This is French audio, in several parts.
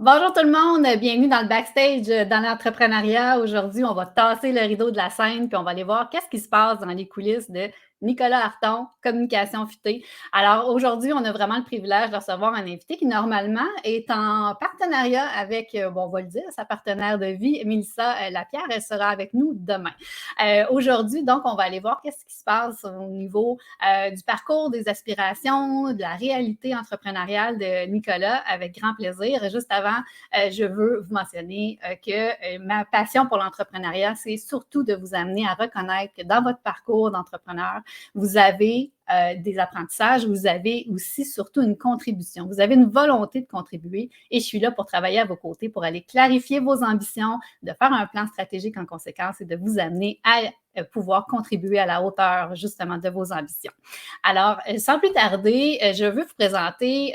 Bonjour tout le monde, bienvenue dans le backstage dans l'entrepreneuriat. Aujourd'hui, on va tasser le rideau de la scène puis on va aller voir qu'est-ce qui se passe dans les coulisses de Nicolas Harton, Communication Futée. Alors aujourd'hui, on a vraiment le privilège de recevoir un invité qui normalement est en partenariat avec, on va le dire, sa partenaire de vie, Mélissa Lapierre. Elle sera avec nous demain. Aujourd'hui, donc, on va aller voir qu'est-ce qui se passe au niveau du parcours, des aspirations, de la réalité entrepreneuriale de Nicolas avec grand plaisir. Juste avant, je veux vous mentionner que ma passion pour l'entrepreneuriat, c'est surtout de vous amener à reconnaître que dans votre parcours d'entrepreneur, vous avez des apprentissages, vous avez aussi surtout une contribution. Vous avez une volonté de contribuer et je suis là pour travailler à vos côtés, pour aller clarifier vos ambitions, de faire un plan stratégique en conséquence et de vous amener à pouvoir contribuer à la hauteur justement de vos ambitions. Alors, sans plus tarder, je veux vous présenter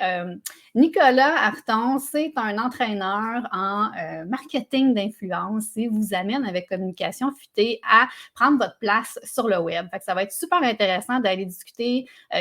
Nicolas Harton. C'est un entraîneur en marketing d'influence et vous amène avec Communication Futée à prendre votre place sur le web. Fait que ça va être super intéressant d'aller discuter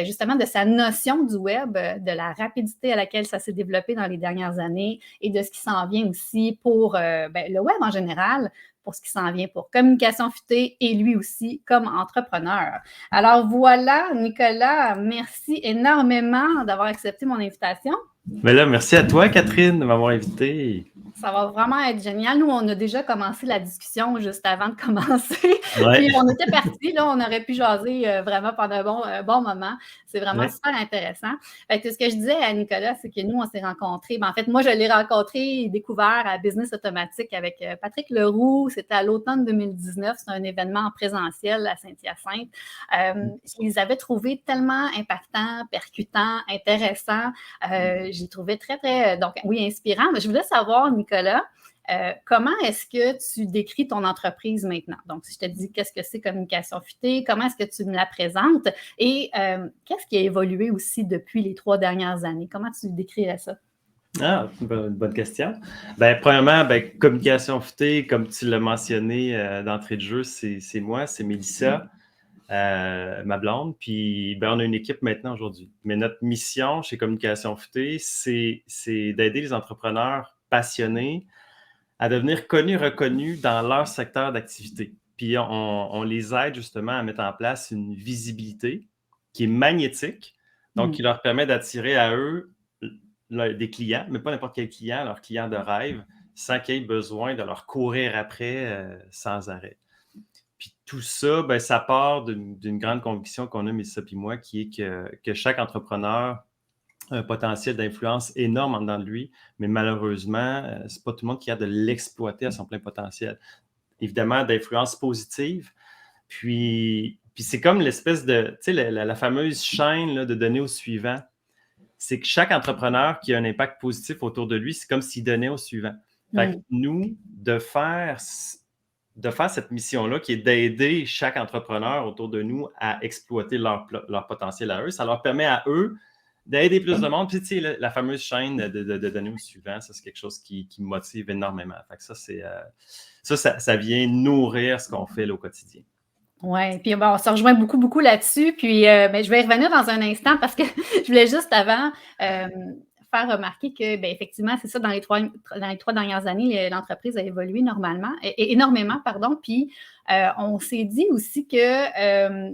justement de sa notion du web, de la rapidité à laquelle ça s'est développé dans les dernières années et de ce qui s'en vient aussi pour le web en général, pour ce qui s'en vient pour Communication Futée et lui aussi comme entrepreneur. Alors voilà, Nicolas, merci énormément d'avoir accepté mon invitation. Mais là, merci à toi, Catherine, de m'avoir invité. Ça va vraiment être génial. Nous, on a déjà commencé la discussion juste avant de commencer. Ouais. Puis on était partis, là, on aurait pu jaser vraiment pendant un bon moment. C'est vraiment super intéressant. Fait que ce que je disais à Nicolas, c'est que nous, on s'est rencontrés. En fait, moi, je l'ai rencontré et découvert à Business Automatique avec Patrick Leroux. C'était à l'automne 2019. C'est un événement en présentiel à Saint-Hyacinthe. Je les avais trouvés tellement impactants, percutants, intéressants. Je les trouvais très, très, donc oui, inspirants. Mais je voulais savoir, Nicolas, comment est-ce que tu décris ton entreprise maintenant? Donc, si je te dis qu'est-ce que c'est Communication Futée, comment est-ce que tu me la présentes et qu'est-ce qui a évolué aussi depuis les 3 dernières années? Comment tu décrirais ça? Ah, bonne question. Premièrement, Communication Futée, comme tu l'as mentionné d'entrée de jeu, c'est moi, c'est Mélissa, ma blonde. Puis, on a une équipe maintenant aujourd'hui. Mais notre mission chez Communication Futée, c'est d'aider les entrepreneurs passionnés à devenir connus, reconnus dans leur secteur d'activité. Puis on les aide justement à mettre en place une visibilité qui est magnétique, donc qui leur permet d'attirer à eux des clients, mais pas n'importe quel client, leurs clients de rêve, sans qu'ils aient besoin de leur courir après sans arrêt. Puis tout ça, ça part d'une grande conviction qu'on a, Mélissa et moi, qui est que chaque entrepreneur a un potentiel d'influence énorme en dedans de lui, mais malheureusement, c'est pas tout le monde qui a de l'exploiter à son plein potentiel. Évidemment, d'influence positive, puis c'est comme l'espèce de, tu sais, la fameuse chaîne là, de donner au suivant. C'est que chaque entrepreneur qui a un impact positif autour de lui, c'est comme s'il donnait au suivant. Fait que nous, de faire cette mission-là, qui est d'aider chaque entrepreneur autour de nous à exploiter leur potentiel à eux, ça leur permet à eux d'aider plus de monde. Puis, tu sais, la fameuse chaîne de donner au suivant, ça, c'est quelque chose qui me motive énormément. Fait que ça vient nourrir ce qu'on fait là, au quotidien. Oui, puis on se rejoint beaucoup, beaucoup là-dessus. Puis je vais y revenir dans un instant parce que je voulais juste avant faire remarquer que, effectivement, c'est ça, dans les 3 dernières années, l'entreprise a évolué énormément, pardon. Puis on s'est dit aussi que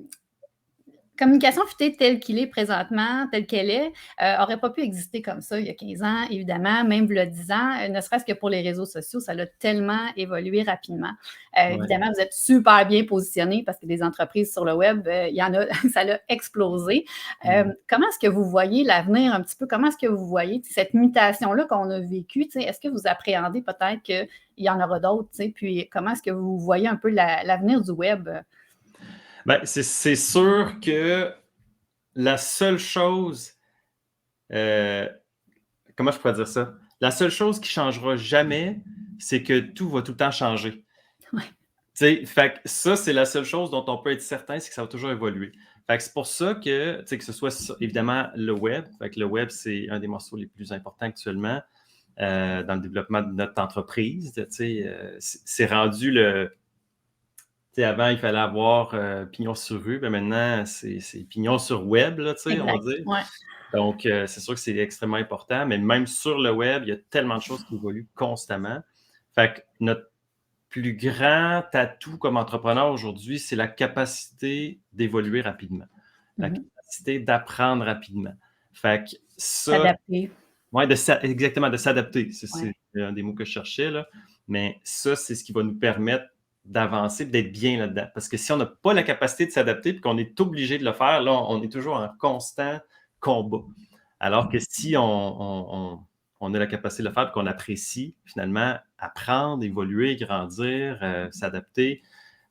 Communication Futée telle qu'il est présentement, telle qu'elle est, n'aurait pas pu exister comme ça il y a 15 ans, évidemment, même il y a 10 ans, ne serait-ce que pour les réseaux sociaux, ça a tellement évolué rapidement. Évidemment, vous êtes super bien positionnés parce que des entreprises sur le web, il y en a, ça a explosé. Comment est-ce que vous voyez l'avenir un petit peu? Comment est-ce que vous voyez cette mutation-là qu'on a vécue? Est-ce que vous appréhendez peut-être qu'il y en aura d'autres? Puis comment est-ce que vous voyez un peu l'avenir du web? C'est sûr que la seule chose, comment je pourrais dire ça? La seule chose qui ne changera jamais, c'est que tout va tout le temps changer. Ouais. Fait que ça, c'est la seule chose dont on peut être certain, c'est que ça va toujours évoluer. Fait que c'est pour ça que ce soit évidemment le web. Fait que le web, c'est un des morceaux les plus importants actuellement dans le développement de notre entreprise. C'est rendu Avant, il fallait avoir pignon sur rue, mais maintenant, c'est pignon sur web, là, on va Exact, dire. ouais. Donc, c'est sûr que c'est extrêmement important, mais même sur le web, il y a tellement de choses qui évoluent constamment. Fait que notre plus grand atout comme entrepreneur aujourd'hui, c'est la capacité d'évoluer rapidement, la capacité d'apprendre rapidement. Fait que ça, S'adapter. ouais, exactement, de s'adapter. C'est Ouais. un des mots que je cherchais, là. Mais ça, c'est ce qui va nous permettre d'avancer et d'être bien là-dedans. Parce que si on n'a pas la capacité de s'adapter et qu'on est obligé de le faire, là, on est toujours en constant combat. Alors que si on a la capacité de le faire et qu'on apprécie, finalement, apprendre, évoluer, grandir, s'adapter,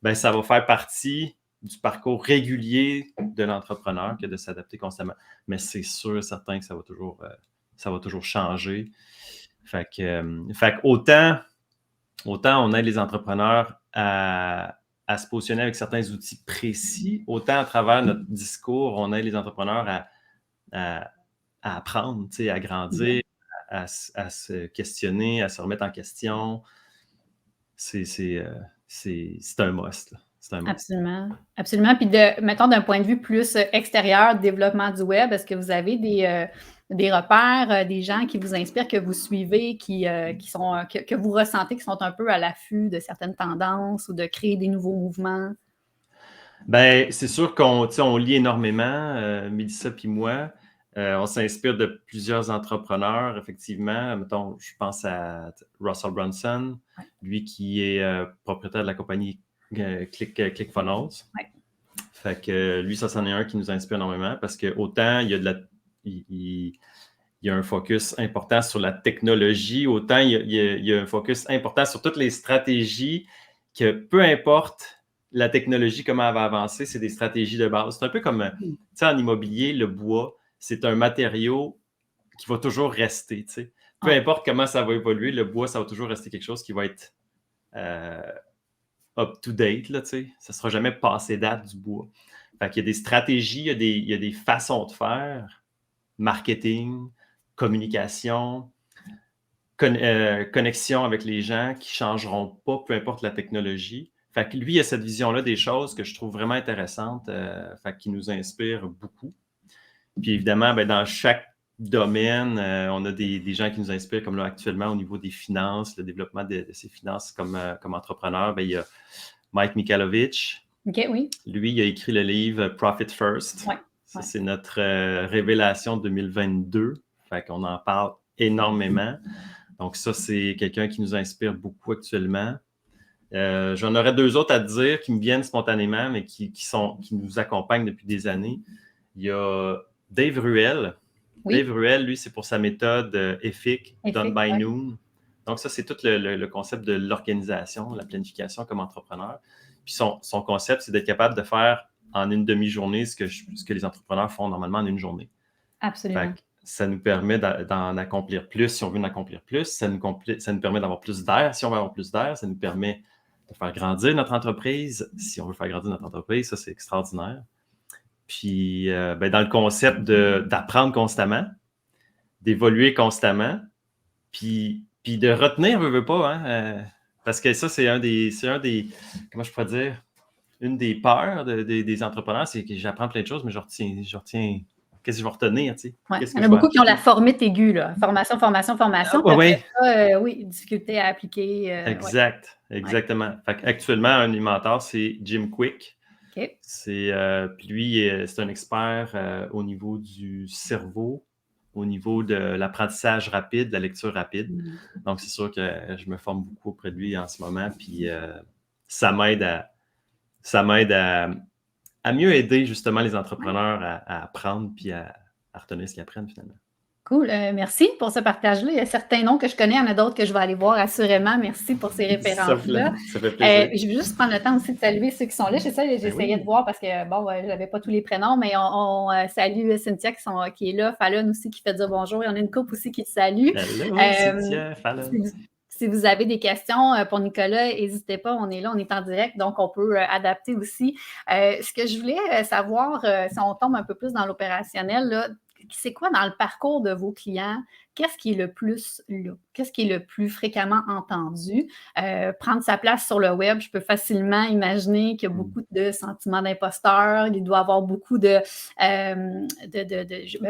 ben, ça va faire partie du parcours régulier de l'entrepreneur que de s'adapter constamment. Mais c'est sûr et certain que ça va toujours changer. Fait que autant on aide les entrepreneurs à se positionner avec certains outils précis, autant à travers notre discours, on aide les entrepreneurs à apprendre, à grandir, à se questionner, à se remettre en question. C'est un must, là. C'est un must. Absolument, absolument. Puis mettons d'un point de vue plus extérieur, développement du web, est-ce que vous avez des repères, des gens qui vous inspirent, que vous suivez, que vous ressentez qui sont un peu à l'affût de certaines tendances ou de créer des nouveaux mouvements? Ben, c'est sûr on lit énormément, Mélissa puis moi. On s'inspire de plusieurs entrepreneurs, effectivement. Mettons, je pense à Russell Brunson, lui qui est propriétaire de la compagnie ClickFunnels. Ouais. Fait que lui, ça, c'en est un qui nous inspire énormément parce que autant il y a un focus important sur la technologie, autant il y a un focus important sur toutes les stratégies que peu importe la technologie, comment elle va avancer, c'est des stratégies de base. C'est un peu comme, en immobilier, le bois, c'est un matériau qui va toujours rester, Peu importe comment ça va évoluer, le bois, ça va toujours rester quelque chose qui va être up-to-date, là, ça ne sera jamais passé date du bois. Fait qu'il y a des stratégies, il y a des façons de faire, marketing, communication, connexion avec les gens qui ne changeront pas, peu importe la technologie. Fait que lui, il a cette vision-là des choses que je trouve vraiment intéressante, qui nous inspire beaucoup. Puis évidemment, ben, dans chaque domaine, on a des gens qui nous inspirent, comme là actuellement au niveau des finances, le développement de ses finances comme entrepreneur. Ben, il y a Mike Michalowicz. OK, oui. Lui, il a écrit le livre Profit First. Ouais. Ça, c'est notre révélation 2022. Fait qu'on en parle énormément. Donc, ça, c'est quelqu'un qui nous inspire beaucoup actuellement. J'en aurais deux autres à te dire qui me viennent spontanément, mais qui nous accompagnent depuis des années. Il y a Dave Ruel. Oui. Dave Ruel, lui, c'est pour sa méthode EFIC, Done by Noon. Donc, ça, c'est tout le concept de l'organisation, la planification comme entrepreneur. Puis son concept, c'est d'être capable de faire en une demi-journée ce que les entrepreneurs font normalement en une journée. Absolument. Ça nous permet d'en accomplir plus si on veut en accomplir plus. Ça nous permet d'avoir plus d'air si on veut avoir plus d'air. Ça nous permet de faire grandir notre entreprise si on veut faire grandir notre entreprise. Ça, c'est extraordinaire. Puis, dans le concept d'apprendre constamment, d'évoluer constamment, puis de retenir, veut pas, hein, parce que ça, c'est un des, comment je pourrais dire, une des peurs des entrepreneurs, c'est que j'apprends plein de choses, mais je retiens qu'est-ce que je vais retenir, tu sais? Ouais. Qu'est-ce Il y que en a je vais beaucoup qui ont la acheter? formette aiguë, là. Formation. Ah, ouais. Oui, difficulté à appliquer. Exactement. Fait actuellement, un mentor, c'est Jim Quick. OK. Puis lui, c'est un expert au niveau du cerveau, au niveau de l'apprentissage rapide, de la lecture rapide. Donc, c'est sûr que je me forme beaucoup auprès de lui en ce moment. Puis ça m'aide à mieux aider justement les entrepreneurs à apprendre puis à retenir ce qu'ils apprennent finalement. Cool. Merci pour ce partage-là. Il y a certains noms que je connais, il y en a d'autres que je vais aller voir assurément. Merci pour ces références-là. Ça fait plaisir. Je vais juste prendre le temps aussi de saluer ceux qui sont là. J'essayais de voir parce que, bon, je n'avais pas tous les prénoms, mais on salue Cynthia qui est là, Fallon aussi qui fait dire bonjour. Il y en a une couple aussi qui te salue. Hello, Cynthia, Fallon. Si vous avez des questions pour Nicolas, n'hésitez pas, on est là, on est en direct, donc on peut adapter aussi. Ce que je voulais savoir, si on tombe un peu plus dans l'opérationnel, là, c'est quoi dans le parcours de vos clients? Qu'est-ce qui est le plus là? Qu'est-ce qui est le plus fréquemment entendu? Prendre sa place sur le web, je peux facilement imaginer qu'il y a beaucoup de sentiments d'imposteur, il doit y avoir beaucoup mais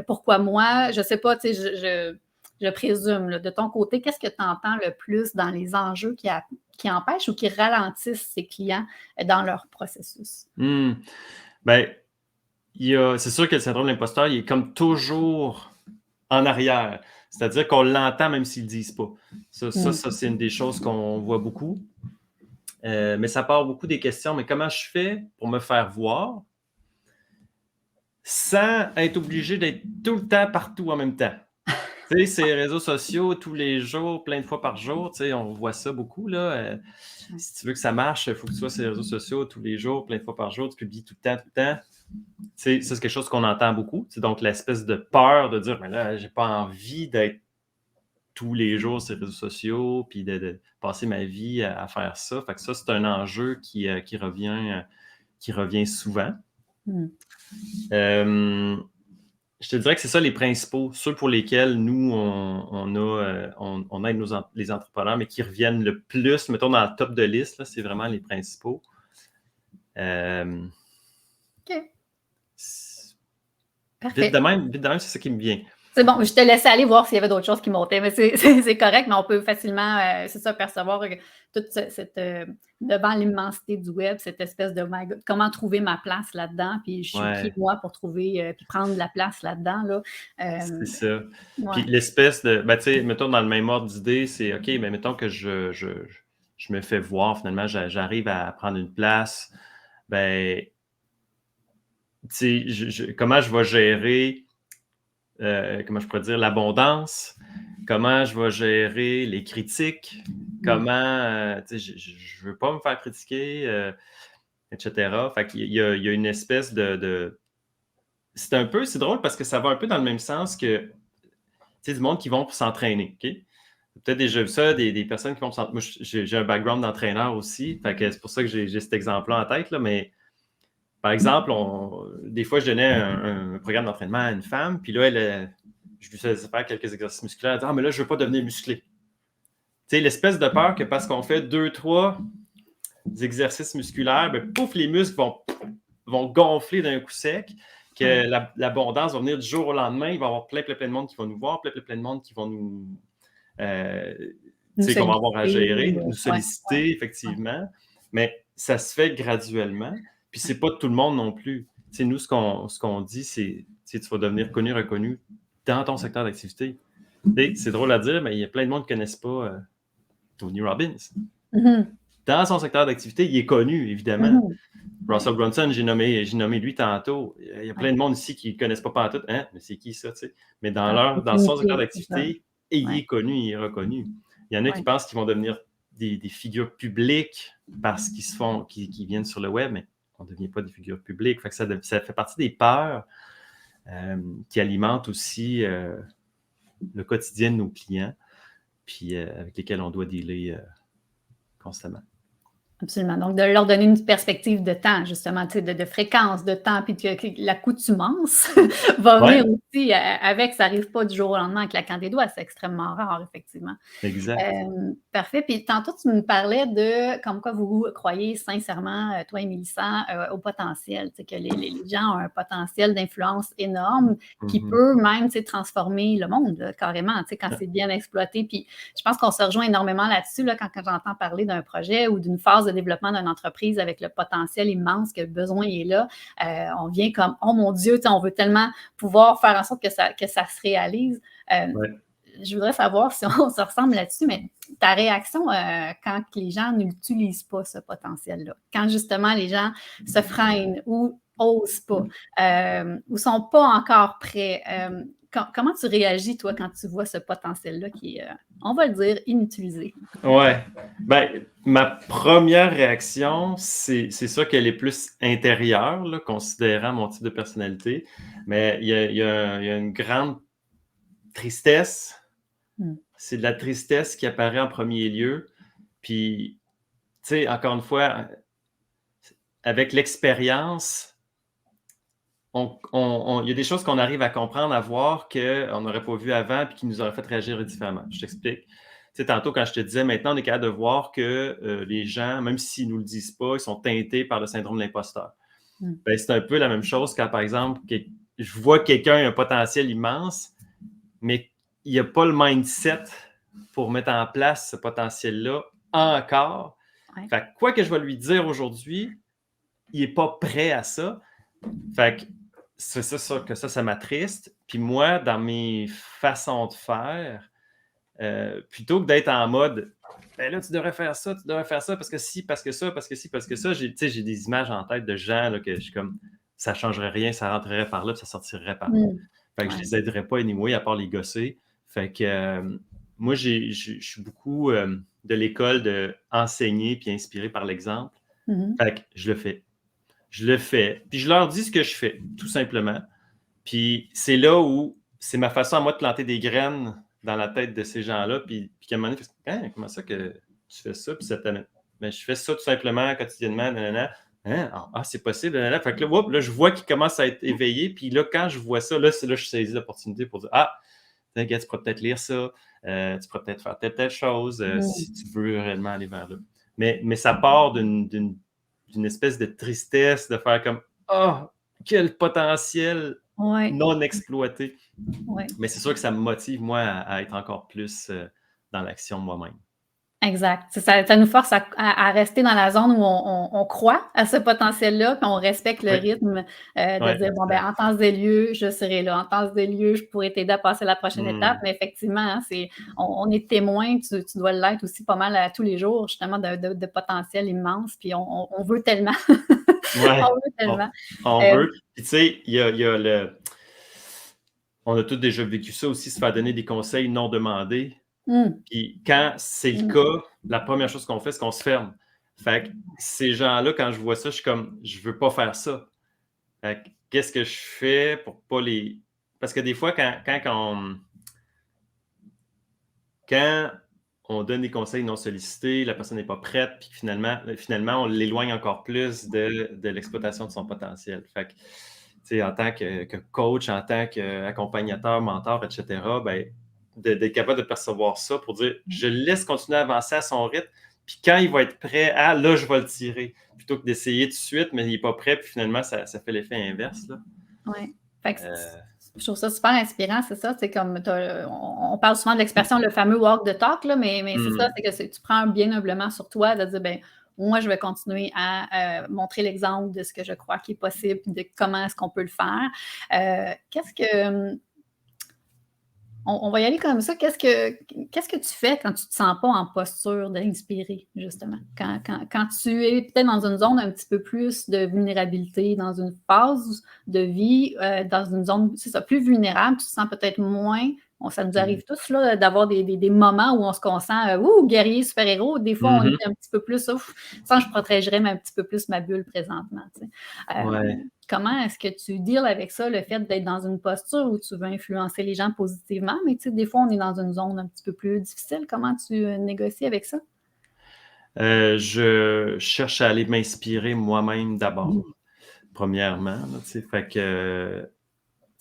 pourquoi moi? Je sais pas, tu sais, je présume, là, de ton côté, qu'est-ce que tu entends le plus dans les enjeux qui empêchent ou qui ralentissent ces clients dans leur processus? Ben, c'est sûr que le syndrome de l'imposteur, il est comme toujours en arrière. C'est-à-dire qu'on l'entend même s'ils ne le disent pas. Ça, c'est une des choses qu'on voit beaucoup. Mais ça part beaucoup des questions. Mais comment je fais pour me faire voir sans être obligé d'être tout le temps partout en même temps? Tu sais, ces réseaux sociaux, tous les jours, plein de fois par jour, tu sais, on voit ça beaucoup, là. Si tu veux que ça marche, il faut que tu sois sur les réseaux sociaux tous les jours, plein de fois par jour, tu publies tout le temps. Ça, c'est quelque chose qu'on entend beaucoup. C'est donc l'espèce de peur de dire, mais là, j'ai pas envie d'être tous les jours sur les réseaux sociaux, puis de passer ma vie à faire ça. Fait que ça, c'est un enjeu qui revient souvent. Je te dirais que c'est ça les principaux, ceux pour lesquels nous, on aide les entrepreneurs, mais qui reviennent le plus, mettons dans le top de liste, là, c'est vraiment les principaux. OK. Parfait. Vite de même, c'est ça qui me vient. C'est bon, je te laissais aller voir s'il y avait d'autres choses qui montaient, mais c'est correct, mais on peut facilement, c'est ça, percevoir toute devant l'immensité du web, cette espèce de my God, comment trouver ma place là-dedans, puis je suis qui moi pour trouver, puis prendre la place là-dedans, là. C'est ça. Ouais. Puis l'espèce de, tu sais, mettons dans le même ordre d'idée, c'est OK, mais mettons que je me fais voir, finalement, j'arrive à prendre une place, ben, tu sais, comment je vais gérer, comment je pourrais dire, l'abondance, comment je vais gérer les critiques, comment, tu sais, je veux pas me faire critiquer, etc. Fait qu'il y a une espèce de... C'est drôle parce que ça va un peu dans le même sens que, tu sais, du monde qui vont pour s'entraîner, OK? Peut-être déjà vu ça, des personnes qui vont pour s'entraîner. Moi, j'ai un background d'entraîneur aussi, fait que c'est pour ça que j'ai cet exemple-là en tête, là, mais par exemple, des fois, je donnais un programme d'entraînement à une femme, puis là, je lui faisais faire quelques exercices musculaires. Elle dit, ah, mais là, je ne veux pas devenir musclé. Tu sais, l'espèce de peur que parce qu'on fait 2, 3 exercices musculaires, ben, pouf, les muscles vont gonfler d'un coup sec, que l'abondance va venir du jour au lendemain. Il va y avoir plein de monde qui va nous voir, plein de monde qui vont nous... tu sais, qu'on va avoir à gérer, nous solliciter, effectivement. Mais ça se fait graduellement. Puis c'est pas tout le monde non plus. Tu sais, nous, ce qu'on dit, c'est tu vas devenir connu, reconnu dans ton secteur d'activité. C'est drôle à dire, mais il y a plein de monde qui ne connaissent pas Tony Robbins. Dans son secteur d'activité, il est connu, évidemment. Russell Brunson, j'ai nommé lui tantôt. Il y a plein de monde ici qui ne connaissent pas tout. Hein? Mais c'est qui ça, tu sais? Mais dans son secteur d'activité, il est connu, il est reconnu. Il y en a qui pensent qu'ils vont devenir des figures publiques parce qu'ils viennent sur le web, mais on ne devient pas des figures publiques. Fait que ça fait partie des peurs qui alimentent aussi le quotidien de nos clients, puis avec lesquels on doit dealer constamment. Absolument. Donc, de leur donner une perspective de temps, justement, de fréquence, de temps, puis que l'accoutumance va venir aussi avec. Ça n'arrive pas du jour au lendemain en claquant des doigts. C'est extrêmement rare, effectivement. Exact. Parfait. Puis tantôt, tu me parlais de comme quoi vous croyez sincèrement, toi et Mélissa, au potentiel, que les gens ont un potentiel d'influence énorme qui peut même transformer le monde, là, carrément, quand c'est bien exploité. Puis je pense qu'on se rejoint énormément là-dessus, là, quand j'entends parler d'un projet ou d'une phase de développement d'une entreprise avec le potentiel immense, que le besoin est là. On vient comme, oh mon Dieu, on veut tellement pouvoir faire en sorte que ça se réalise. Je voudrais savoir si on se ressemble là-dessus, mais ta réaction quand les gens n'utilisent pas ce potentiel-là, quand justement les gens se freinent ou n'osent pas, ou ne sont pas encore prêts, comment tu réagis, toi, quand tu vois ce potentiel-là qui est, on va le dire, inutilisé? Ouais. Ben, ma première réaction, c'est sûr qu'elle est plus intérieure, là, considérant mon type de personnalité, mais il y a une grande tristesse. C'est de la tristesse qui apparaît en premier lieu. Puis, tu sais, encore une fois, avec l'expérience, il y a des choses qu'on arrive à comprendre, à voir qu'on n'aurait pas vu avant puis qui nous auraient fait réagir différemment. Je t'explique. Tu sais, tantôt, quand je te disais, maintenant, on est capable de voir que les gens, même s'ils ne nous le disent pas, ils sont teintés par le syndrome de l'imposteur. Mm. Ben, c'est un peu la même chose quand, par exemple, je vois que quelqu'un a un potentiel immense, mais il n'a pas le mindset pour mettre en place ce potentiel-là encore. Ouais. Fait que quoi que je vais lui dire aujourd'hui, il n'est pas prêt à ça. Fait que c'est ça que ça m'attriste. Puis moi, dans mes façons de faire, plutôt que d'être en mode ben là, tu devrais faire ça, parce que si, parce que ça, parce que si, parce que ça, j'ai des images en tête de gens là, que je suis comme ça changerait rien, ça rentrerait par là, puis ça sortirait par là. Fait que je les aiderais pas anyway, à part les gosser. Fait que moi, je suis beaucoup de l'école de enseigner puis inspirer par l'exemple. Fait que je le fais. Je le fais. Puis je leur dis ce que je fais, tout simplement. Puis c'est là où c'est ma façon à moi de planter des graines dans la tête de ces gens-là. Puis qu'à un moment donné, hein, comment ça que tu fais ça? Puis ça t'amène. Mais je fais ça tout simplement, quotidiennement. Nanana. Hein? Ah, c'est possible. Nanana. Fait que là, là, je vois qu'ils commencent à être éveillés. Puis là, quand je vois ça, là, c'est là que je saisis l'opportunité pour dire ah, t'inquiète, tu pourrais peut-être lire ça. Tu pourrais peut-être faire telle chose si tu veux réellement aller vers là. Mais ça part d'une espèce de tristesse de faire comme oh, quel potentiel non exploité. Ouais. Mais c'est sûr que ça me motive, moi, à être encore plus dans l'action moi-même. Exact. Ça nous force à rester dans la zone où on croit à ce potentiel-là, puis on respecte le rythme de dire, bon, ben, en temps et lieu, je serai là. En temps et lieu, je pourrais t'aider à passer la prochaine étape. Mais effectivement, hein, on est témoin, tu dois l'être aussi pas mal à tous les jours, justement, de potentiel immense. Puis on veut tellement. Ouais, on veut tellement. On veut. Puis tu sais, il y a le... On a tous déjà vécu ça aussi, se faire donner des conseils non demandés. Puis quand c'est le cas, la première chose qu'on fait, c'est qu'on se ferme. Fait que ces gens-là, quand je vois ça, je suis comme, je veux pas faire ça. Fait que qu'est-ce que je fais pour pas les... Parce que des fois, quand on donne des conseils non sollicités, la personne n'est pas prête, puis finalement on l'éloigne encore plus de l'exploitation de son potentiel. Fait que, en tant que coach, en tant qu'accompagnateur, mentor, etc., ben, d'être capable de percevoir ça pour dire je le laisse continuer à avancer à son rythme, puis quand il va être prêt, là, je vais le tirer. Plutôt que d'essayer tout de suite, mais il n'est pas prêt, puis finalement, ça fait l'effet inverse. Oui. Je trouve ça super inspirant, c'est ça. C'est comme on parle souvent de l'expression, le fameux walk the talk, là, mais c'est ça, c'est que tu prends bien humblement sur toi de dire, ben moi, je vais continuer à montrer l'exemple de ce que je crois qui est possible, de comment est-ce qu'on peut le faire. On va y aller comme ça. Qu'est-ce que tu fais quand tu ne te sens pas en posture d'inspirer, justement? Quand tu es peut-être dans une zone un petit peu plus de vulnérabilité, dans une phase de vie, dans une zone, c'est ça, plus vulnérable, tu te sens peut-être moins. Ça nous arrive tous là, d'avoir des moments où on se sent guerrier, super-héros. Des fois, on est un petit peu plus, ça, je protégerais un petit peu plus ma bulle présentement. Comment est-ce que tu deals avec ça, le fait d'être dans une posture où tu veux influencer les gens positivement, mais tu sais, des fois, on est dans une zone un petit peu plus difficile. Comment tu négocies avec ça? Je cherche à aller m'inspirer moi-même d'abord, premièrement. Là, fait que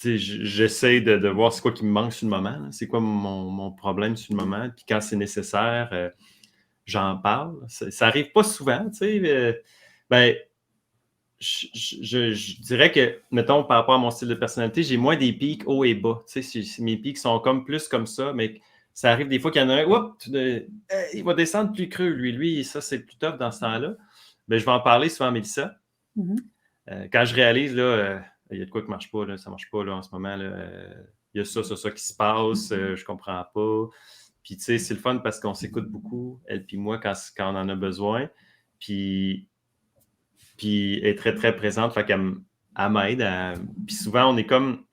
j'essaie de voir c'est quoi qui me manque sur le moment, c'est quoi mon problème sur le moment, puis quand c'est nécessaire, j'en parle. Ça n'arrive pas souvent, tu sais. Ben, je dirais que, mettons, par rapport à mon style de personnalité, j'ai moins des pics hauts et bas. Tu sais, mes pics sont comme plus comme ça, mais ça arrive des fois qu'il y en a un, il va descendre plus creux, lui. Lui, ça, c'est plus tough dans ce temps-là. Ben, je vais en parler souvent à Mélissa. Quand je réalise, là, il y a de quoi qui ne marche pas, là, ça ne marche pas là, en ce moment. Là, il y a ça qui se passe, je ne comprends pas. Puis, tu sais, c'est le fun parce qu'on s'écoute beaucoup, elle puis moi, quand on en a besoin. Puis elle est très, très présente, fait qu'elle m'aide. Puis souvent, on est comme...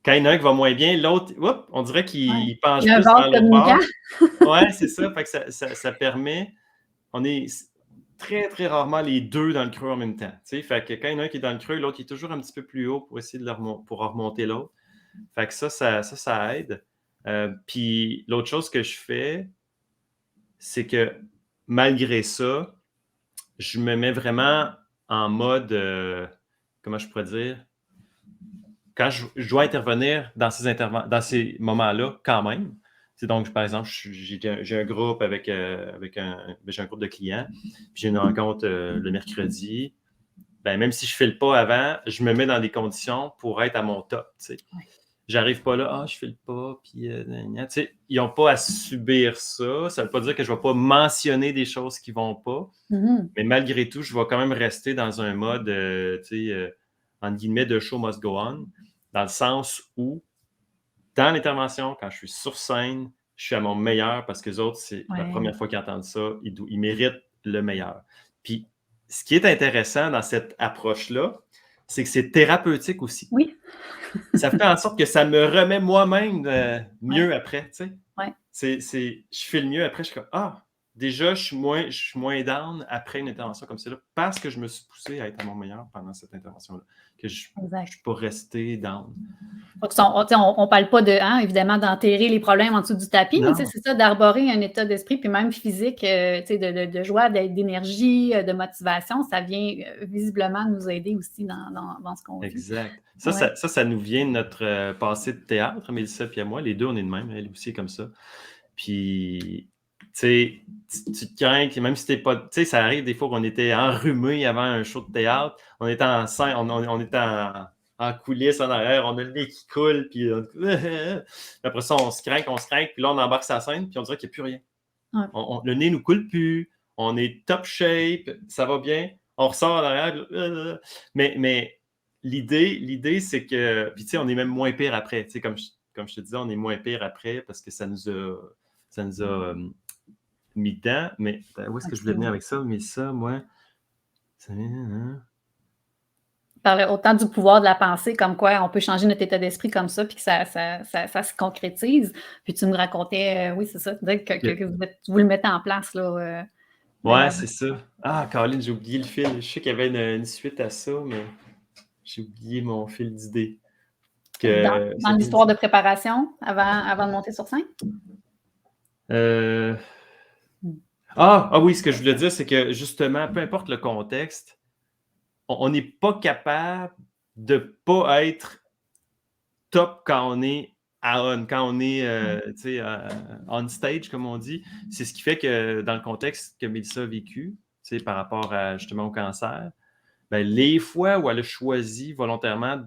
Quand il y en a un qui va moins bien, l'autre, on dirait qu'il penche il y a un plus vase vers l'autre communicant. bord. Ouais, c'est ça. Fait que ça permet... On est très, très rarement les deux dans le creux en même temps. Fait que quand il y en a un qui est dans le creux, l'autre est toujours un petit peu plus haut pour essayer de pour remonter l'autre. Fait que ça aide. Puis l'autre chose que je fais, c'est que malgré ça, je me mets vraiment en mode, comment je pourrais dire, quand je dois intervenir dans dans ces moments-là, quand même. C'est donc, par exemple, j'ai un groupe j'ai un groupe de clients, puis j'ai une rencontre le mercredi. Ben, même si je ne file pas avant, je me mets dans des conditions pour être à mon top. Ouais. J'arrive pas là, je file pas, puis ils n'ont pas à subir ça. Ça ne veut pas dire que je ne vais pas mentionner des choses qui ne vont pas, mais malgré tout, je vais quand même rester dans un mode, entre guillemets, de show must go on, dans le sens où, dans l'intervention, quand je suis sur scène, je suis à mon meilleur parce que les autres, c'est la Ouais. première fois qu'ils entendent ça, ils méritent le meilleur. Puis, ce qui est intéressant dans cette approche-là, c'est que c'est thérapeutique aussi. Oui. Ça fait en sorte que ça me remet moi-même mieux Ouais. après, tu sais. Ouais. Je fais le mieux après, je suis comme, déjà, je suis moins down après une intervention comme celle-là parce que je me suis poussé à être à mon meilleur pendant cette intervention-là, que je ne Exact. suis pas resté down. Donc, on parle pas évidemment, d'enterrer les problèmes en dessous du tapis, mais Non, c'est ça, d'arborer un état d'esprit, puis même physique, de joie, d'énergie, de motivation, ça vient visiblement nous aider aussi dans ce qu'on vit. exact. Ouais. Ça nous vient de notre passé de théâtre, Mélissa et moi. Les deux, on est de même. Elle aussi est comme ça. Puis, tu sais, tu te crains, même si t'es pas. Tu sais, ça arrive des fois qu'on était enrhumé avant un show de théâtre. On était en scène, on était en coulisses en arrière, on a le nez qui coule, puis après ça, on se craint, puis là, on embarque sa scène, puis on dirait qu'il n'y a plus rien. Ouais. Le nez nous coule plus, on est top shape, ça va bien, on ressort en arrière. Mais l'idée, c'est que. Puis, tu sais, on est même moins pire après. Tu sais, comme je te disais, on est moins pire après parce que ça nous a mis dedans. Mais où est-ce que je voulais venir avec ça? Mais ça, moi. Parlait autant du pouvoir de la pensée, comme quoi on peut changer notre état d'esprit comme ça, puis que ça se concrétise. Puis tu me racontais, oui, c'est ça, que vous le mettez en place, là. Ouais, c'est ça. Caroline, j'ai oublié le fil. Je sais qu'il y avait une suite à ça, mais j'ai oublié mon fil d'idée. Dans l'histoire de préparation, avant de monter sur scène? Oui, ce que je voulais dire, c'est que justement, peu importe le contexte, on n'est pas capable de ne pas être top quand on est quand on est on stage, comme on dit. C'est ce qui fait que dans le contexte que Mélissa a vécu, par rapport justement au cancer, ben, les fois où elle a choisi volontairement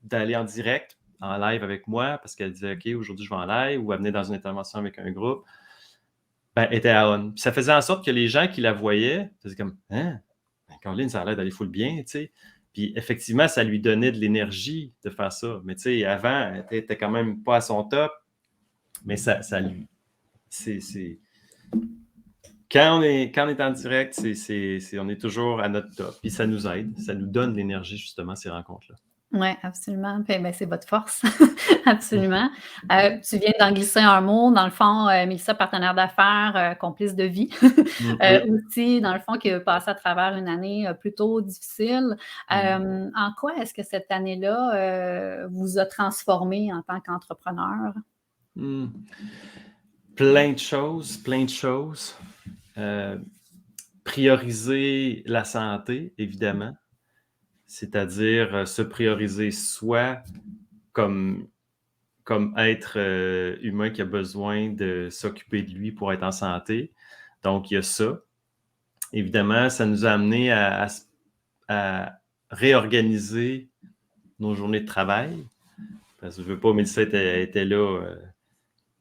d'aller en direct, en live avec moi, parce qu'elle disait OK, aujourd'hui je vais en live, ou elle venait dans une intervention avec un groupe, ben, elle était à on. Puis ça faisait en sorte que les gens qui la voyaient faisaient comme Hein? Ben, Caroline, ça a l'air d'aller full bien, tu sais. Puis effectivement, ça lui donnait de l'énergie de faire ça. Mais tu sais, avant, elle était quand même pas à son top, mais ça lui. Quand on est en direct, on est toujours à notre top. Puis ça nous aide, ça nous donne l'énergie, justement, ces rencontres-là. Oui, absolument. Ben, c'est votre force, absolument. Tu viens d'en glisser un mot. Dans le fond, Mélissa, partenaire d'affaires, complice de vie. Oui. Aussi, dans le fond, qui a passé à travers une année plutôt difficile. En quoi est-ce que cette année-là vous a transformé en tant qu'entrepreneur? Plein de choses, plein de choses. Prioriser la santé, évidemment. C'est-à-dire se prioriser soi comme être humain qui a besoin de s'occuper de lui pour être en santé. Donc, il y a ça. Évidemment, ça nous a amené à réorganiser nos journées de travail. Parce que je veux pas, Mélissa était là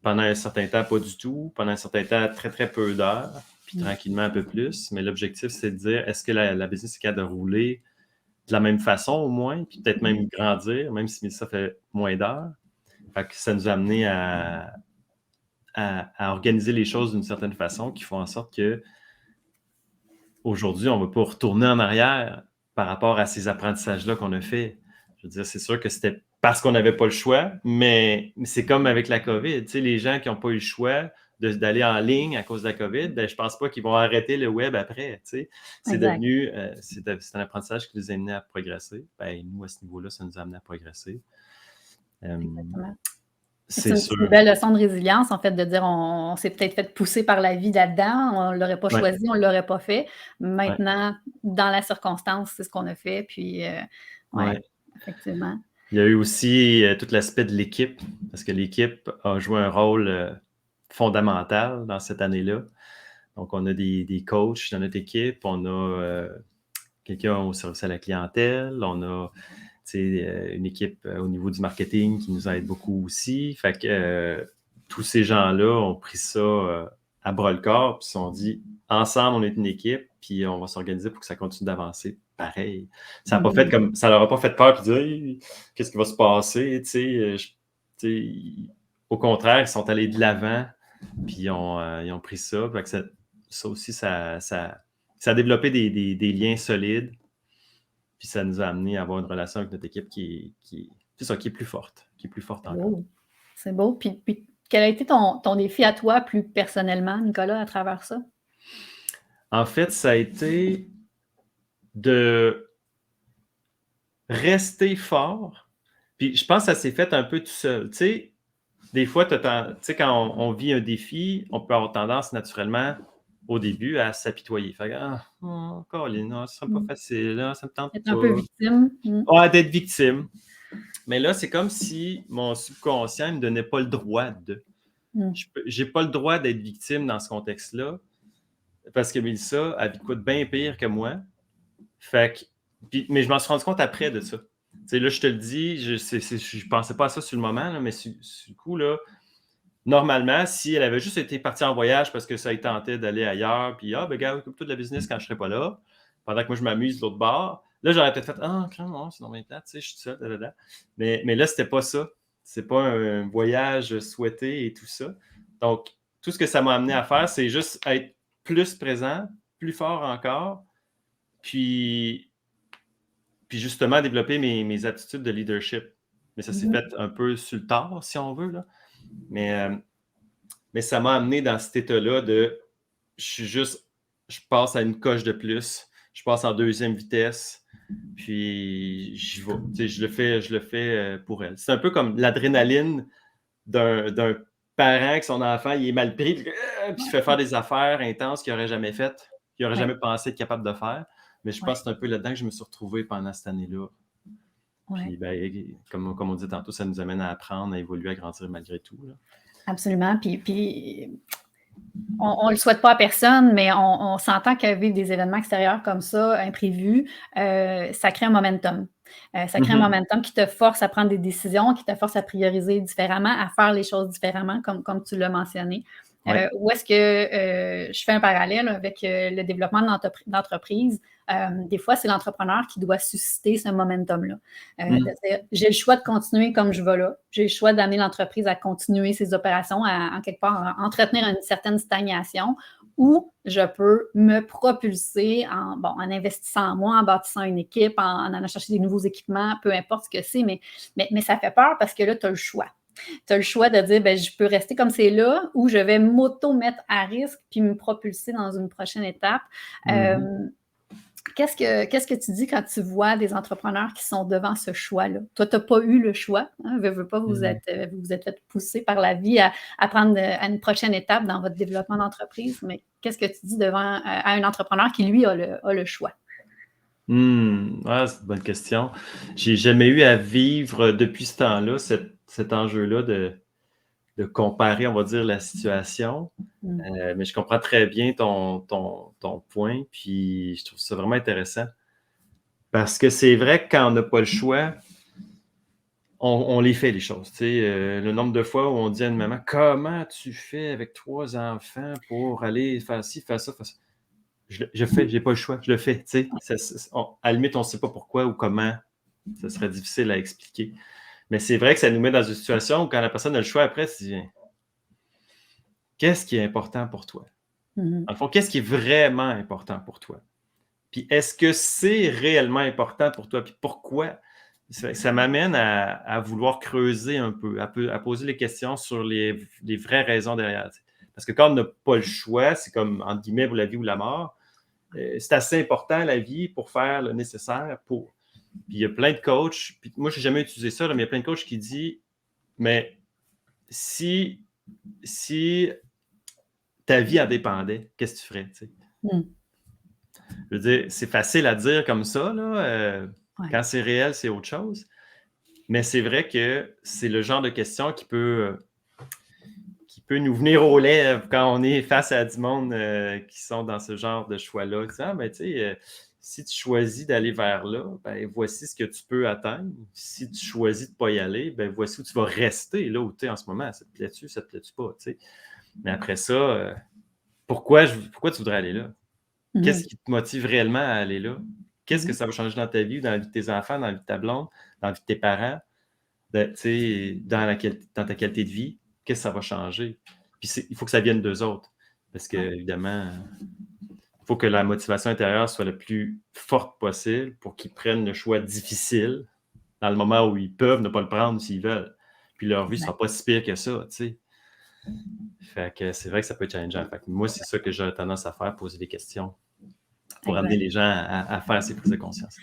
pendant un certain temps, pas du tout. Pendant un certain temps, très, très peu d'heures. Puis tranquillement, un peu plus. Mais l'objectif, c'est de dire, est-ce que la business est capable de rouler de la même façon au moins, puis peut-être même grandir, même si Mélissa fait moins d'heures. Fait que ça nous a amené à organiser les choses d'une certaine façon qui font en sorte que aujourd'hui, on ne va pas retourner en arrière par rapport à ces apprentissages-là qu'on a fait. Je veux dire, c'est sûr que c'était parce qu'on n'avait pas le choix, mais c'est comme avec la COVID. Tu sais, les gens qui n'ont pas eu le choix d'aller en ligne à cause de la COVID, ben, je ne pense pas qu'ils vont arrêter le web après. Tu sais. C'est Exact. devenu, c'est un apprentissage qui nous a amené à progresser. Ben, nous, à ce niveau-là, ça nous a amené à progresser. Exactement. C'est C'est une sûr. belle leçon de résilience, en fait, de dire on s'est peut-être fait pousser par la vie là-dedans, on l'aurait pas Ouais, choisi, on l'aurait pas fait. ouais, Maintenant, dans la circonstance, c'est ce qu'on a fait, puis ouais, ouais. effectivement. Il y a eu aussi tout l'aspect de l'équipe, parce que l'équipe a joué un rôle fondamental dans cette année-là. Donc, on a des coachs dans notre équipe, on a quelqu'un au service à la clientèle, on a une équipe au niveau du marketing qui nous aide beaucoup aussi. Fait que tous ces gens-là ont pris ça à bras-le-corps, puis se sont dit, ensemble, on est une équipe, puis on va s'organiser pour que ça continue d'avancer pareil. Ça a pas fait comme, ça leur a pas fait peur, puis dire, hey, qu'est-ce qui va se passer, au contraire, ils sont allés de l'avant, puis ils ont pris ça. Fait que ça aussi, ça a développé des liens solides. Puis ça nous a amené à avoir une relation avec notre équipe c'est ça, qui est plus forte, encore. Beau. C'est beau. Puis quel a été ton défi à toi plus personnellement, Nicolas, à travers ça? En fait, ça a été de rester fort. Puis je pense que ça s'est fait un peu tout seul. Tu sais, des fois, quand on vit un défi, on peut avoir tendance naturellement au début à s'apitoyer. Fait que, Colin, ça sera pas facile, là, ça me tente Être un peu pas. victime? Ouais, d'être victime. Mais là, c'est comme si mon subconscient ne me donnait pas le droit de. J'ai pas le droit d'être victime dans ce contexte-là parce que Mélissa, elle vit quoi de bien pire que moi. Fait que, mais je m'en suis rendu compte après de ça. T'sais, là, je te le dis, je pensais pas à ça sur le moment, là, mais sur le coup, là, normalement, si elle avait juste été partie en voyage parce que ça lui tentait d'aller ailleurs, puis ben gars, occupe-toi de la business quand je serai pas là, pendant que moi je m'amuse de l'autre bord, là, j'aurais peut-être fait non, c'est normal plate, tu sais, je suis tout seul, da. Mais là, c'était pas ça. C'est pas un voyage souhaité et tout ça. Donc, tout ce que ça m'a amené à faire, c'est juste être plus présent, plus fort encore, puis justement développer mes attitudes de leadership. Mais ça s'est fait un peu sur le tard, si on veut, là. Mais ça m'a amené dans cet état-là de je passe à une coche de plus, je passe en deuxième vitesse, puis j'y vais. Tu sais, je le fais pour elle. C'est un peu comme l'adrénaline d'un parent que son enfant il est mal pris, puis il fait faire des affaires intenses qu'il n'aurait jamais faites, qu'il n'aurait Ouais, jamais pensé être capable de faire. Mais je pense ouais, que c'est un peu là-dedans que je me suis retrouvé pendant cette année-là. ouais. Puis, ben, comme on dit tantôt, ça nous amène à apprendre, à évoluer, à grandir malgré tout, là. Absolument. Puis on ne le souhaite pas à personne, mais on s'entend que vivre des événements extérieurs comme ça, imprévus, ça crée un momentum. Ça crée un momentum qui te force à prendre des décisions, qui te force à prioriser différemment, à faire les choses différemment, comme tu l'as mentionné. Ouais. Où est-ce que je fais un parallèle avec le développement d'entreprise? Des fois, c'est l'entrepreneur qui doit susciter ce momentum-là. J'ai le choix de continuer comme je vais là. J'ai le choix d'amener l'entreprise à continuer ses opérations, en quelque part, à entretenir une certaine stagnation, ou je peux me propulser en investissant en moi, en bâtissant une équipe, en allant chercher des nouveaux équipements, peu importe ce que c'est, mais ça fait peur parce que là, tu as le choix. Tu as le choix de dire, ben, je peux rester comme c'est là ou je vais m'auto-mettre à risque puis me propulser dans une prochaine étape. Qu'est-ce que tu dis quand tu vois des entrepreneurs qui sont devant ce choix-là? Toi, tu n'as pas eu le choix. Hein? Veux pas, vous êtes fait pousser par la vie à prendre à une prochaine étape dans votre développement d'entreprise. Mais qu'est-ce que tu dis devant à un entrepreneur qui, lui, a le choix? C'est une bonne question. J'ai jamais eu à vivre depuis ce temps-là cet enjeu-là de comparer, on va dire, la situation. Mais je comprends très bien ton point, puis je trouve ça vraiment intéressant. Parce que c'est vrai que quand on n'a pas le choix, on les fait, les choses. Tu sais, le nombre de fois où on dit à une maman, comment tu fais avec 3 enfants pour aller faire ci, faire ça, faire ça? Je fais, j'ai pas le choix, je le fais. Tu sais, à la limite, on ne sait pas pourquoi ou comment. Ça serait difficile à expliquer. Mais c'est vrai que ça nous met dans une situation où quand la personne a le choix après, c'est qu'est-ce qui est important pour toi? Mm-hmm. En fond, qu'est-ce qui est vraiment important pour toi? Puis est-ce que c'est réellement important pour toi? Puis pourquoi? Ça m'amène à vouloir creuser un peu, à poser les questions sur les vraies raisons derrière. Parce que quand on n'a pas le choix, c'est comme, entre guillemets, la vie ou la mort. C'est assez important, la vie, pour faire le nécessaire pour. Puis il y a plein de coachs, puis moi, je n'ai jamais utilisé ça, mais il y a plein de coachs qui disent, mais si, si ta vie en dépendait, qu'est-ce que tu ferais? Tu sais? Je veux dire, c'est facile à dire comme ça, là. Ouais. Quand c'est réel, c'est autre chose. Mais c'est vrai que c'est le genre de question qui peut nous venir aux lèvres quand on est face à du monde qui sont dans ce genre de choix-là. Ah, ben, tu sais, si tu choisis d'aller vers là, ben, voici ce que tu peux atteindre. Si tu choisis de ne pas y aller, ben, voici où tu vas rester, là où tu es en ce moment. Ça te plaît-tu, ça te plaît-tu pas? Tu sais? Mais après ça, pourquoi tu voudrais aller là? Qu'est-ce qui te motive réellement à aller là? Qu'est-ce que ça va changer dans ta vie, dans la vie de tes enfants, dans la vie de ta blonde, dans la vie de tes parents, tu sais, dans ta qualité de vie? Qu'est-ce que ça va changer? Puis il faut que ça vienne d'eux autres. Parce que, évidemment, il faut que la motivation intérieure soit la plus forte possible pour qu'ils prennent le choix difficile dans le moment où ils peuvent ne pas le prendre s'ils veulent. Puis leur vie ne sera pas si pire que ça, tu sais. Fait que c'est vrai que ça peut être challengeant. Fait que moi, c'est ça que j'ai tendance à faire, poser des questions pour amener les gens à faire ces prises de conscience.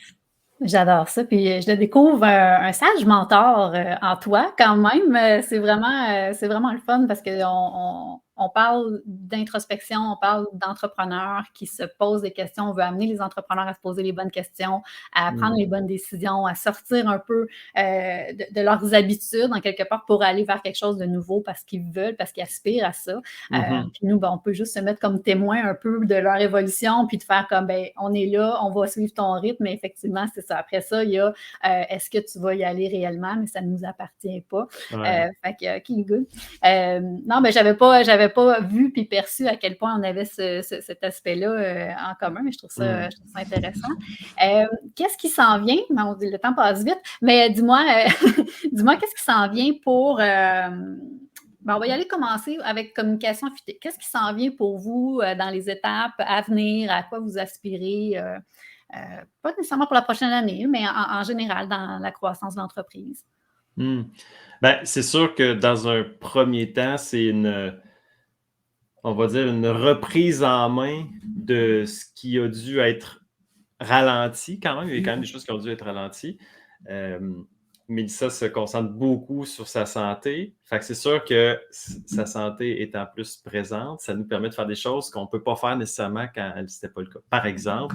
J'adore ça. Puis je le découvre un sage mentor en toi quand même. C'est vraiment le fun parce qu'on parle d'introspection, on parle d'entrepreneurs qui se posent des questions. On veut amener les entrepreneurs à se poser les bonnes questions, à prendre les bonnes décisions, à sortir un peu de leurs habitudes en quelque part pour aller vers quelque chose de nouveau parce qu'ils veulent, parce qu'ils aspirent à ça. Puis nous, on peut juste se mettre comme témoin un peu de leur évolution puis de faire comme, ben, on est là, on va suivre ton rythme, mais effectivement, c'est ça. Après ça, il y a est-ce que tu vas y aller réellement, mais ça ne nous appartient pas. Ouais. Fait que, OK, good. Non, mais j'avais pas vu puis perçu à quel point on avait cet aspect-là en commun, mais je trouve ça intéressant. Qu'est-ce qui s'en vient? On dit, le temps passe vite, mais dis-moi, qu'est-ce qui s'en vient pour... on va y aller commencer avec communication futée. Qu'est-ce qui s'en vient pour vous dans les étapes à venir, à quoi vous aspirez? Pas nécessairement pour la prochaine année, mais en général dans la croissance de l'entreprise. Ben, c'est sûr que dans un premier temps, c'est on va dire, une reprise en main de ce qui a dû être ralenti quand même. Il y a quand même des choses qui ont dû être ralenties. Mélissa se concentre beaucoup sur sa santé. Fait que c'est sûr que sa santé étant plus présente, ça nous permet de faire des choses qu'on ne peut pas faire nécessairement quand c'était pas le cas. Par exemple,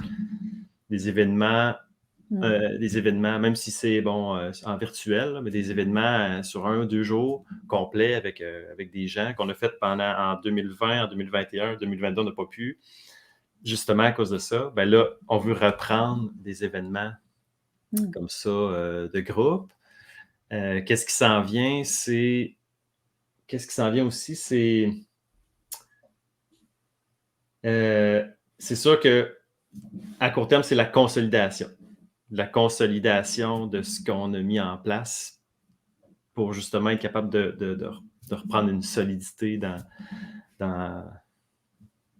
des événements, même si c'est en virtuel, mais des événements sur 1 ou 2 jours complets avec des gens qu'on a fait en 2020, en 2021, en 2022, on n'a pas pu. Justement, à cause de ça, ben là, on veut reprendre des événements comme ça de groupe. Qu'est-ce qui s'en vient? Qu'est-ce qui s'en vient aussi? C'est sûr qu'à court terme, c'est la consolidation. La consolidation de ce qu'on a mis en place pour justement être capable de reprendre une solidité dans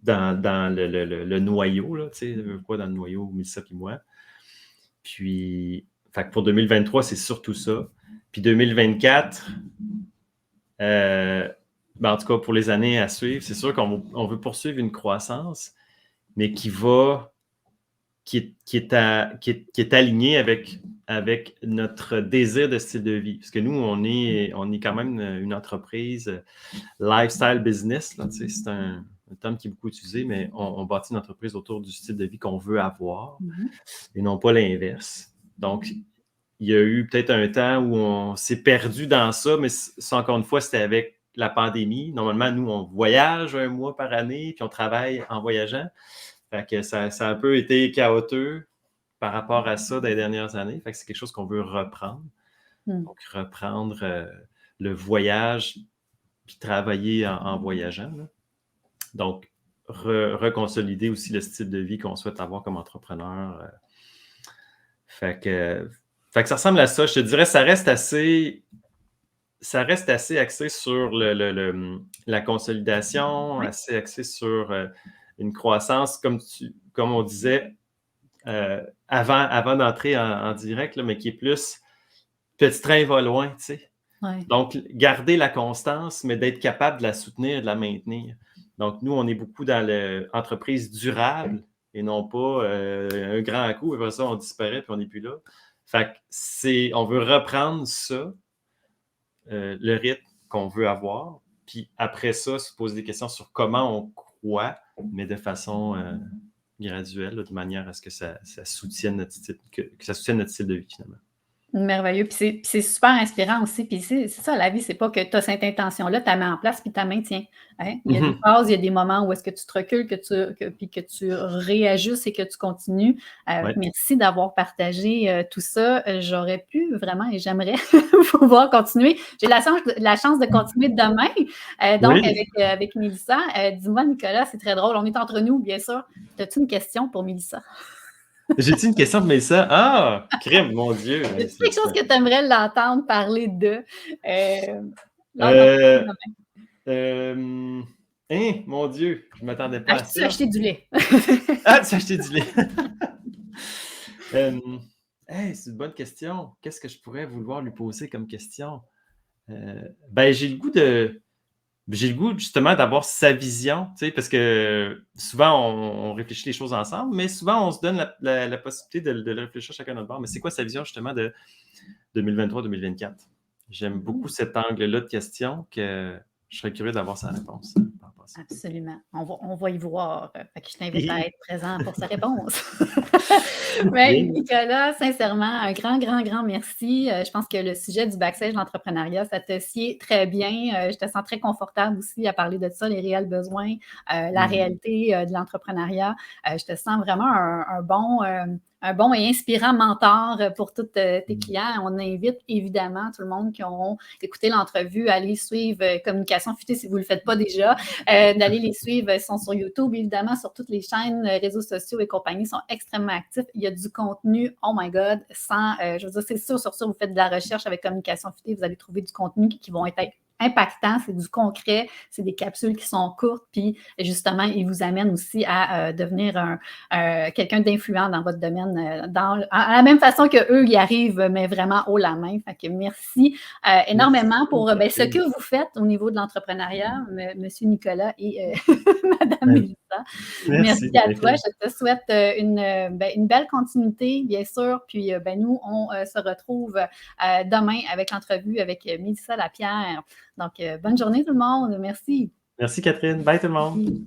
le noyau, là, tu sais, quoi dans le noyau, Mélissa et moi. Puis, fait que pour 2023, c'est surtout ça. Puis 2024, en tout cas pour les années à suivre, c'est sûr qu'on veut poursuivre une croissance, mais qui est alignée avec notre désir de style de vie. Parce que nous, on est quand même une entreprise lifestyle business. Là, tu sais, c'est un terme qui est beaucoup utilisé, mais on bâtit une entreprise autour du style de vie qu'on veut avoir et non pas l'inverse. Donc, il y a eu peut-être un temps où on s'est perdu dans ça, mais ça, encore une fois, c'était avec la pandémie. Normalement, nous, on voyage 1 mois par année, puis on travaille en voyageant. Fait que ça a un peu été chaotique par rapport à ça dans les dernières années. Fait que c'est quelque chose qu'on veut reprendre. Donc, reprendre le voyage puis travailler en voyageant. Là. Donc, reconsolider aussi le style de vie qu'on souhaite avoir comme entrepreneur. Fait que ça ressemble à ça. Je te dirais, ça reste assez axé sur la consolidation, assez axé sur une croissance, comme on disait avant d'entrer en direct, là, mais qui est plus petit train va loin, tu sais. Ouais. Donc, garder la constance, mais d'être capable de la soutenir, de la maintenir. Donc, nous, on est beaucoup dans l'entreprise durable et non pas un grand coup, après ça, on disparaît puis on n'est plus là. Fait que on veut reprendre ça, le rythme qu'on veut avoir. Puis après ça, se poser des questions sur comment on croit, mais de façon graduelle, là, de manière à ce que ça soutienne notre style, que ça soutienne notre style de vie, finalement. Merveilleux. Puis c'est super inspirant aussi. Puis c'est ça, la vie, c'est pas que tu as cette intention-là, tu la mets en place puis tu la maintiens. Hein? Il y a des phases, il y a des moments où est-ce que tu te recules, puis que tu réajustes et que tu continues. Ouais. Merci d'avoir partagé tout ça. J'aurais pu vraiment et j'aimerais pouvoir continuer. J'ai la chance de continuer demain, donc Oui. avec Mélissa. Dis-moi, Nicolas, c'est très drôle. On est entre nous, bien sûr. As-tu une question pour Mélissa? J'ai-tu une question de Mélissa? Ah! Crème, mon Dieu! C'est quelque chose que tu aimerais l'entendre parler de. Hein, mon Dieu, je ne m'attendais pas à Tu ça. acheté du lait? Ah, tu as acheté du lait! Hey, c'est une bonne question. Qu'est-ce que je pourrais vouloir lui poser comme question? Ben, j'ai le goût justement d'avoir sa vision, tu sais, parce que souvent on réfléchit les choses ensemble, mais souvent on se donne la possibilité de le réfléchir chacun à notre bord. Mais c'est quoi sa vision justement de 2023-2024? J'aime beaucoup cet angle-là de question que je serais curieux d'avoir sa réponse par rapport à ça. Absolument. On va y voir. Fait que je t'invite à être présent pour sa réponse. Mais Nicolas, sincèrement, un grand, grand, grand merci. Je pense que le sujet du backstage de l'entrepreneuriat, ça te sied très bien. Je te sens très confortable aussi à parler de ça, les réels besoins, la réalité de l'entrepreneuriat. Je te sens vraiment un bon et inspirant mentor pour tous tes clients. On invite évidemment tout le monde qui ont écouté l'entrevue à aller suivre Communication Futée si vous ne le faites pas déjà, d'aller les suivre. Ils sont sur YouTube, évidemment, sur toutes les chaînes, réseaux sociaux et compagnie. Ils sont extrêmement actifs. Il y a du contenu, oh my God, je veux dire, c'est sûr, sur ça, vous faites de la recherche avec Communication Futée, vous allez trouver du contenu qui vont être impactant, c'est du concret, c'est des capsules qui sont courtes, puis justement, ils vous amènent aussi à devenir quelqu'un d'influent dans votre domaine, à la même façon qu'eux, ils arrivent, mais vraiment haut la main. Fait que merci énormément pour ce que vous faites au niveau de l'entrepreneuriat, Monsieur Nicolas et Madame Mélissa. Merci à toi. Je te souhaite une belle continuité, bien sûr. Puis nous, on se retrouve demain avec l'entrevue avec Mélissa Lapierre. Donc, bonne journée tout le monde. Merci. Merci Catherine. Bye tout le monde.